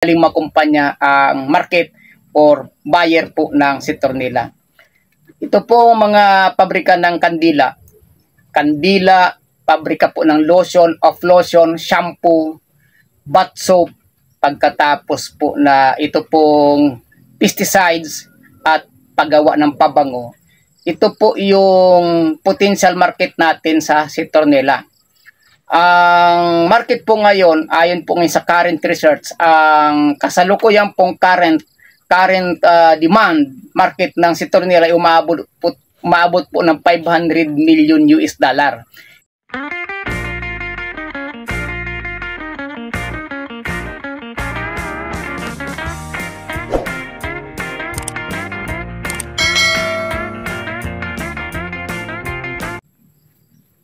aling makumpanya ang market or buyer po ng citronella. Ito po mga pabrika ng kandila. Kandila, pabrika po ng lotion, of lotion, shampoo, bath soap, pagkatapos po na ito pong pesticides at paggawa ng pabango. Ito po yung potential market natin sa citronella. Ang market po ngayon, ayon po ngayon sa current research, ang kasalukuyan pong current demand market ng citronella ay umabot po ng 500 million US dollar.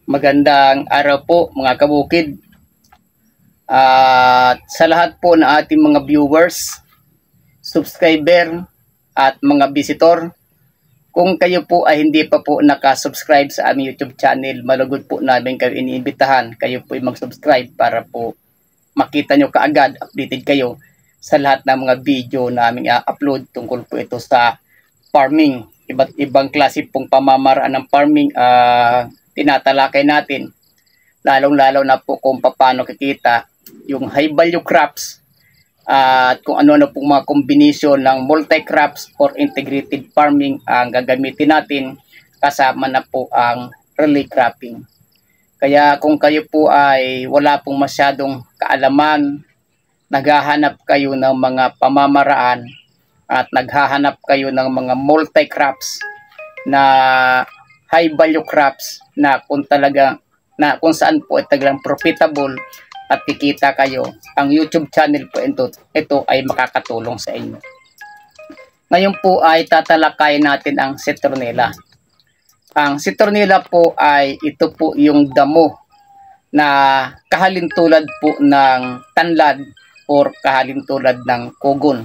Magandang araw po mga kabukid. At sa lahat po ng ating mga viewers, subscriber at mga visitor, kung kayo po ay hindi pa po nakasubscribe sa aming YouTube channel, malugod po namin kayo iniimbitahan. Kayo po ay mag-subscribe para po makita nyo kaagad, updated kayo sa lahat ng mga video na aming upload tungkol po ito sa farming. Iba't ibang klase pong pamamaraan ng farming tinatalakay natin, lalong-lalo na po kung paano kikita yung high value crops at kung ano-ano pong mga kombinasyon ng multi-crops or integrated farming ang gagamitin natin, kasama na po ang relay cropping. Kaya kung kayo po ay wala pong masyadong kaalaman, naghahanap kayo ng mga pamamaraan at naghahanap kayo ng mga multi-crops na high value crops na kung saan po ay talagang profitable at kikita kayo, ang YouTube channel po ito ay makakatulong sa inyo. Ngayon po ay tatalakayin natin ang citronella. Ang citronella po ay ito po yung damo na kahalintulad po ng tanlad or kahalintulad ng kogon.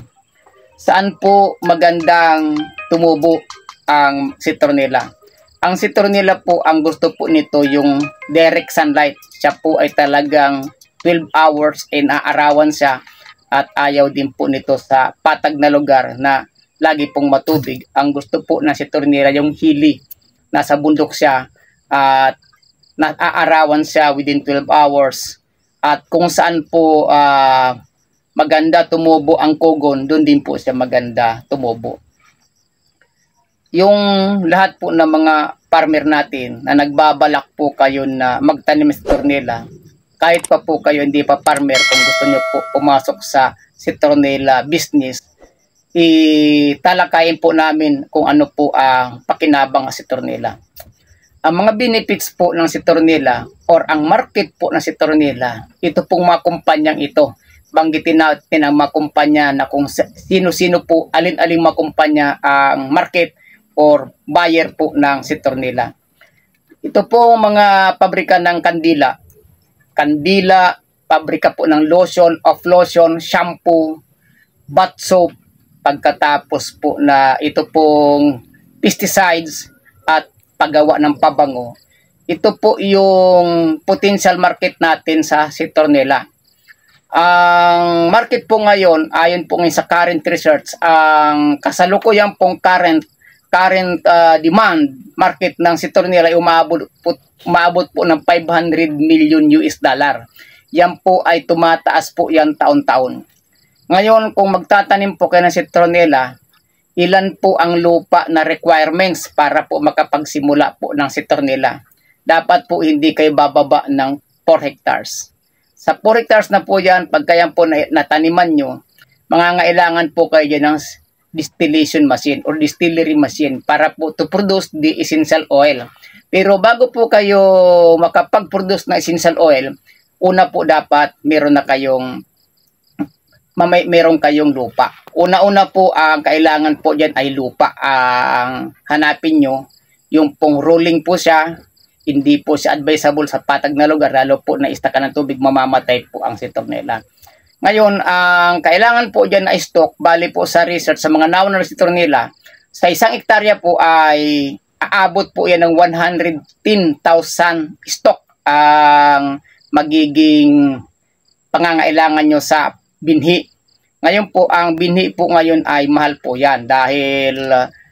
Saan po magandang tumubo ang citronella? Ang citronella po, ang gusto po nito yung direct sunlight. Siya po ay talagang 12 hours ay naaarawan siya at ayaw din po nito sa patag na lugar na lagi pong matubig. Ang gusto po ng citronella yung hili. Nasa bundok siya at naaarawan siya within 12 hours. At kung saan po maganda tumubo ang kogon, doon din po siya maganda tumubo. Yung lahat po ng mga farmer natin na nagbabalak po kayo na magtanim ng citronella, kahit pa po kayo hindi pa farmer, kung gusto nyo po pumasok sa citronella business, italakayin po namin kung ano po ang pakinabang ng citronella. Ang mga benefits po ng citronella or ang market po ng citronella, ito pong mga kumpanyang ito. Banggitin natin ang mga kumpanya na kung sino-sino po, alin-aling mga kumpanya ang market or buyer po ng citronella. Ito po mga pabrika ng kandila. Kandila, pabrika po ng lotion, of lotion, shampoo, bath soap, pagkatapos po na ito pong pesticides at paggawa ng pabango. Ito po yung potential market natin sa citronella. Ang market po ngayon, ayon po ngayon sa current research, ang kasalukuyan pong current demand market ng citronella ay umabot po ng 500 million US dollar. Yan po ay tumataas po yan taon-taon. Ngayon, kung magtatanim po kayo ng citronella, ilan po ang lupa na requirements para po makapagsimula po ng citronella? Dapat po hindi kayo bababa ng 4 hectares. Sa 4 hectares na po yan, pagka yan po nataniman nyo, mangangailangan po kayo dyan ng distillation machine or distillery machine para po to produce the essential oil. Pero bago po kayo makapag-produce ng essential oil, una po dapat meron kayong lupa. Una-una po ang kailangan po diyan ay lupa. Ang hanapin nyo, yung pong rolling po siya, hindi po siya advisable sa patag na lugar, lalo po na istakan ng tubig, mamamatay po ang citronella. Ngayon, ang kailangan po dyan ay stock, bali po sa research sa mga nauna ng citronella, sa 1 hektarya po ay aabot po yan ng 110,000 stock ang magiging pangangailangan nyo sa binhi. Ngayon po, ang binhi po ngayon ay mahal po yan dahil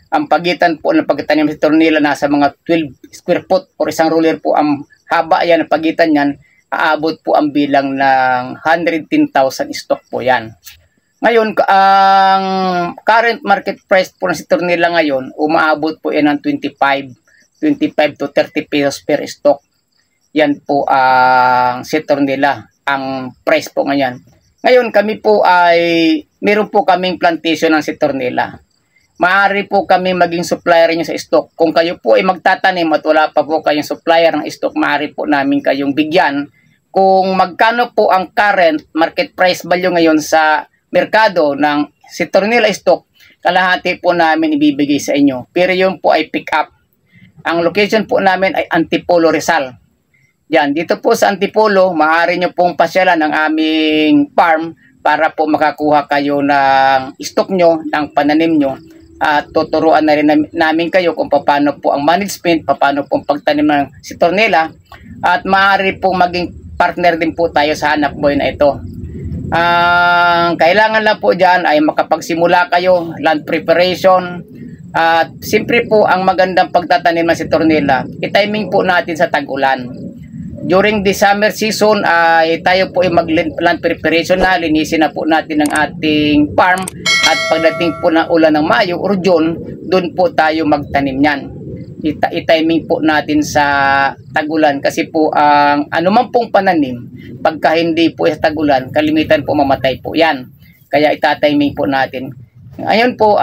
ang pagitan po ng pagtanim sa tornila nasa mga 12 square foot or isang ruler po ang haba yan, ang pagitan yan, aabot po ang bilang ng 110,000 stock po yan. Ngayon, ang current market price po ng si tornila ngayon, umaabot po yan ng 25 to 30 pesos per stock. Yan po ang si tornila, ang price po ngayon. Ngayon, kami po ay, meron po kaming plantation ng citronella. Maaari po kami maging supplier niyo sa stock. Kung kayo po ay magtatanim at wala pa po kayong supplier ng stock, maaari po namin kayong bigyan. Kung magkano po ang current market price value ngayon sa merkado ng citronella stock, kalahati po namin ibibigay sa inyo. Pero yun po ay pick up. Ang location po namin ay Antipolo, Rizal. Yan, dito po sa Antipolo, maaari nyo pong pasyalan ang aming farm para po makakuha kayo ng stock nyo, ng pananim nyo. At tuturuan na rin namin kayo kung paano po ang management, paano po ang pagtanim ng citronella. At maaari pong maging partner din po tayo sa hanap buhay na ito. Kailangan lang po dyan ay makapagsimula kayo, land preparation. At siyempre po ang magandang pagtatanim ng citronella, i-timing po natin sa tag-ulan. During the summer season ay tayo po ay mag-land preparation na, linisin na po natin ang ating farm at pagdating po ng ulan ng Mayo or June, doon po tayo magtanim niyan. I-timing po natin sa tag-ulan kasi po ang anuman pong pananim, pagka hindi po sa tag-ulan, kalimitan po mamatay po yan. Kaya itatiming po natin. Ayun po,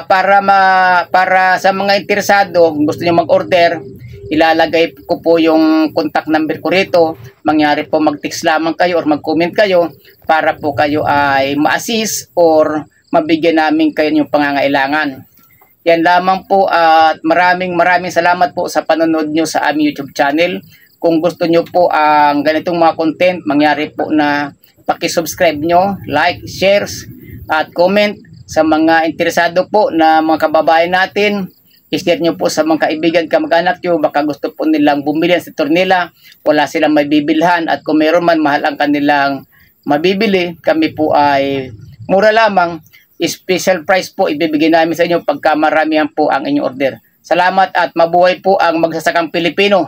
para sa mga interesado, gusto niyo mag-order, ilalagay ko po yung contact number ko rito. Mangyari po mag-text lamang kayo or mag-comment kayo para po kayo ay ma-assist or mabigyan namin kayo yung pangangailangan. Yan lamang po at maraming salamat po sa panonood nyo sa aming YouTube channel. Kung gusto nyo po ang ganitong mga content, mangyari po na paki-subscribe nyo, like, shares at comment. Sa mga interesado po na mga kababayan natin, i-share nyo po sa mga kaibigan, kamag-anak nyo, baka gusto po nilang bumili sa citronella, wala silang mabibilhan at kung meron man mahal ang kanilang mabibili, kami po ay mura lamang, special price po ibibigay namin sa inyo pagka maramihan po ang inyong order. Salamat at mabuhay po ang magsasakang Pilipino.